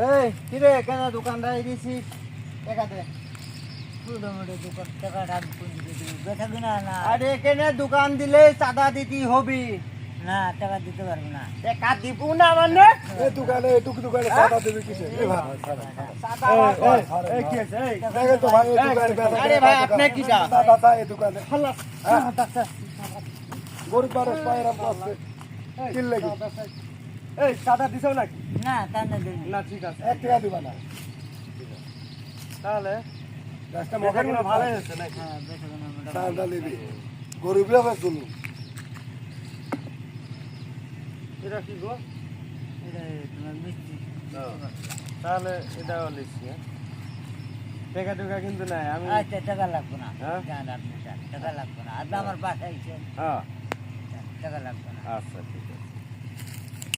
এই কি রে কেন দোকানদার দিছিস টাকা দে মোটামুটি দোকান টাকাটা আমি কোন দিকে দিব বেচা কিনা না আরে কেন দোকান দিলে চাঁদা দিতে হবি না টাকা দিতে পারবো না টাকা দিব না মানে এই দোকানে টুকি দোকানে সাদা দেবে কিসে এই ভাই চাঁদা এই কি আছে এই দেখেন তো ভাই এই দোকানে বেচা আরে ভাই আপনি কিটা দাদা এই দোকানে খালাস গরিব মানুষ পায়রাম করছে কি লাগি এই চাঁদা দিছও নাকি না তা না দিন না ঠিক আছে 1 টাকা দিবা না তাহলে গাছটা মগের মগের ভালো হয়েছে নাকি হ্যাঁ বেচা কিনা মোটামুটি চাঁদা নিবি গরিব লোক তুমি এটা কি গো এটা তোমার মিষ্টি তাহলে এটাও লিখছি টাকা টুকা কিন্তু নাই আমি আচ্ছা টাকা লাগবে না হ্যাঁ? যান আপনি যান টাকা লাগবে না আপনি আমার বাসায় আইছেন হ্যাঁ টাকা লাগবে না আচ্ছা ঠিক